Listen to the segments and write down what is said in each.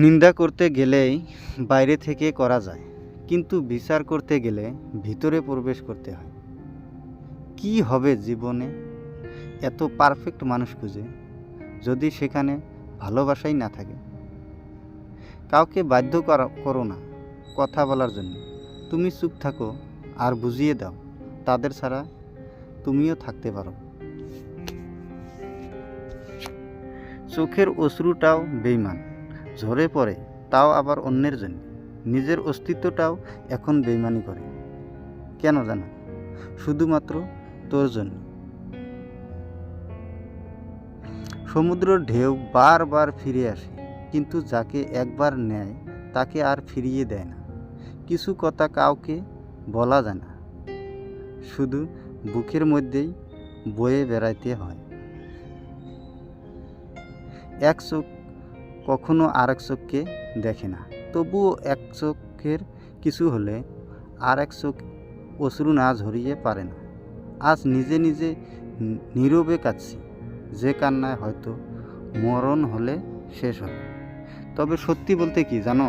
নিন্দা করতে গেলেই বাইরে থেকে করা যায়, কিন্তু বিচার করতে গেলে ভিতরে প্রবেশ করতে হয়। কি হবে জীবনে এত পারফেক্ট মানুষ খুঁজে, যদি সেখানে ভালোবাসাই না থাকে? কাউকে বাধ্য করো না কথা বলার জন্য। তুমি চুপ থাকো আর বুঝিয়ে দাও তাদের ছাড়া তুমিও থাকতে পারো। চোখের অশ্রুটাও বেইমান, ঝরে পড়ে, তাও আবার অন্যের জন্য। নিজের অস্তিত্বটাও এখন বেইমানি করে। কেন জানো? শুধুমাত্র তোর জন্য। সমুদ্রের ঢেউ বারবার ফিরে আসে, কিন্তু যাকে একবার নেয় তাকে আর ফিরিয়ে দেয় না। কিছু কথা কাউকে বলা যায় না, শুধু বুকের মধ্যেই বয়ে বেড়াইতে হয়। এক চোখ কখনো আরেক চোখকে দেখে না, তবুও এক চোখের কিছু হলে আর এক চোখ অশ্রু না ঝরিয়ে পারে না। আজ নিজে নিজে নীরবে কাঁদছি, যে কান্নায় হয়তো মরণ হলে শেষ হবে। তবে সত্যি বলতে কি জানো,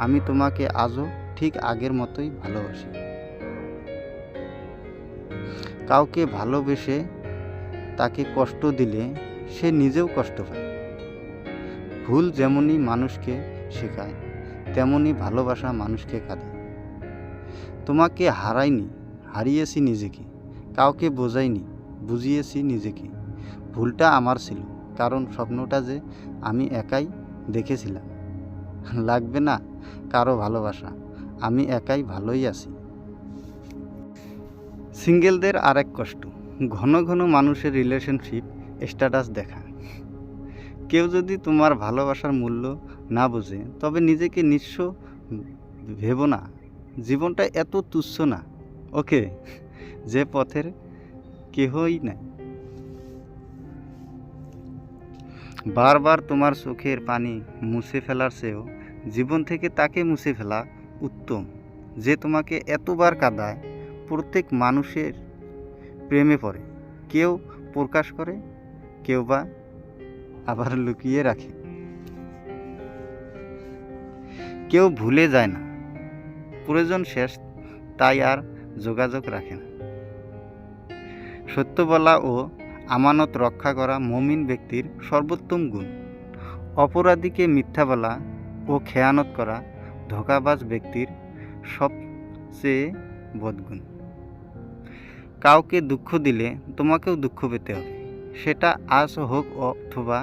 আমি তোমাকে আজও ঠিক আগের মতোই ভালোবাসি। কাউকে ভালোবেসে তাকে কষ্ট দিলে সে নিজেও কষ্ট পায়। ভুল যেমনই মানুষকে শেখায়, তেমনই ভালোবাসা মানুষকে কাঁদায়। তোমাকে হারাইনি, হারিয়েছি নিজেকে। কাউকে বোঝাইনি, বুঝিয়েছি নিজেকে। ভুলটা আমার ছিল, কারণ স্বপ্নটা যে আমি একাই দেখেছিলাম। লাগবে না কারো ভালোবাসা, আমি একাই ভালোই আছি। সিঙ্গেলদের আরেক কষ্ট, ঘন ঘন মানুষের রিলেশনশিপ স্ট্যাটাস দেখা। কেউ যদি তোমার ভালোবাসার মূল্য না বোঝে, তবে নিজেকে নিঃস্ব ভেবো না। জীবনটা এত তুচ্ছ না, ওকে, যে পথের কেহই নাই। বারবার তোমার চোখের পানি মুছে ফেলার চেয়েও জীবন থেকে তাকে মুছে ফেলা উত্তম, যে তোমাকে এতবার কাঁদায়। প্রত্যেক মানুষের প্রেমে পড়ে, কেউ প্রকাশ করে, কেউ বা আবার লুকিয়ে রাখে। কেউ ভুলে যায় না, প্রয়োজন শেষ তাই আর যোগাযোগ রাখে না। সত্য বলা ও আমানত রক্ষা করা মুমিন ব্যক্তির সর্বোত্তম গুণ। অপরাধীকে মিথ্যা বলা ও খেয়ানত করা ধোঁকাবাজ ব্যক্তির সবচেয়ে বদগুণ। কাউকে দুঃখ দিলে তোমাকেও দুঃখ পেতে হবে, সেটা আজ হোক অথবা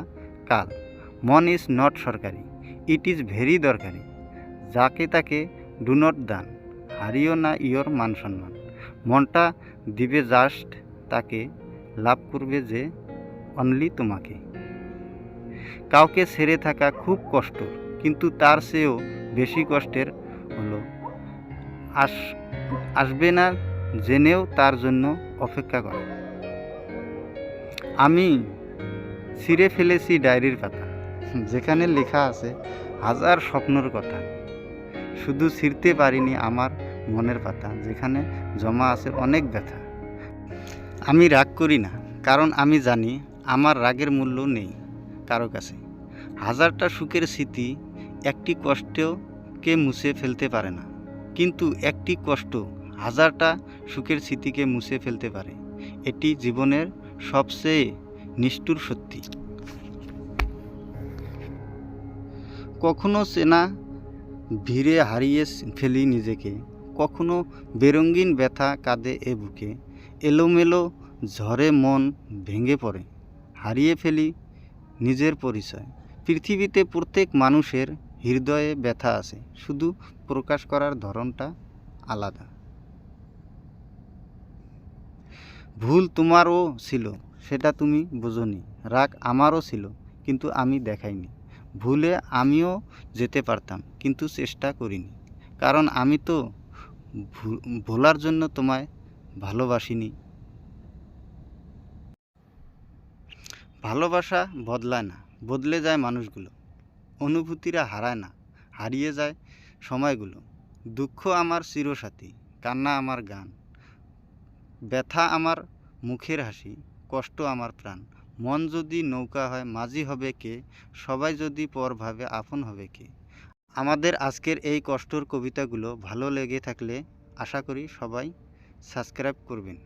কাল। মন ইজ নট সরকারি, ইট ইজ ভেরি দরকারি। যাকে তাকে ডু নট দান, হারিও না ইয়োর মান সম্মান। মনটা দিবে জাস্ট তাকে, লাভ করবে যে অনলি তোমাকে। কাউকে ছেড়ে থাকা খুব কষ্ট, কিন্তু তার চেয়েও বেশি কষ্টের হলো আসবে না জেনেও তার জন্য অপেক্ষা করা। আমি ছিঁড়ে ফেলেছি ডায়েরির পাতা, যেখানে লেখা আছে হাজার স্বপ্নের কথা। শুধু ছিঁড়তে পারিনি আমার মনের পাতা, যেখানে জমা আছে অনেক ব্যথা। আমি রাগ করি না, কারণ আমি জানি আমার রাগের মূল্য নেই কারো কাছে। হাজারটা সুখের স্মৃতি একটি কষ্টকে মুছে ফেলতে পারে না, কিন্তু একটি কষ্ট হাজারটা সুখের স্মৃতিকে মুছে ফেলতে পারে। এটি জীবনের সবচেয়ে নিষ্ঠুর সত্যি। কখনো চেনা ভিড়ে হারিয়ে ফেলি নিজেকে, কখনো বেরঙিন ব্যথা কাঁদে এ বুকে। এলোমেলো ঝড়ে মন ভেঙে পড়ে, হারিয়ে ফেলি নিজের পরিচয়। পৃথিবীতে প্রত্যেক মানুষের হৃদয়ে ব্যথা আছে, শুধু প্রকাশ করার ধরনটা আলাদা। ভুল তোমারও ছিল, সেটা তুমি বোঝোনি। রাগ আমারও ছিল, কিন্তু আমি দেখাইনি। ভুলে আমিও যেতে পারতাম, কিন্তু চেষ্টা করিনি। কারণ আমি তো ভোলার জন্য তোমায় ভালোবাসিনি। ভালোবাসা বদলায় না, বদলে যায় মানুষগুলো। অনুভূতিরা হারায় না, হারিয়ে যায় সময়গুলো। দুঃখ আমার চিরসাথী, কান্না আমার গান, ব্যথা আমার মুখের হাসি, কষ্ট আমার প্রাণ। মন যদি নৌকা হয় মাঝি হবে কে, সবাই যদি পর ভাবে আপন হবে কে। আমাদের আজকের এই কষ্টর কবিতাগুলো ভালো লেগে থাকলে আশা করি সবাই সাবস্ক্রাইব করবেন।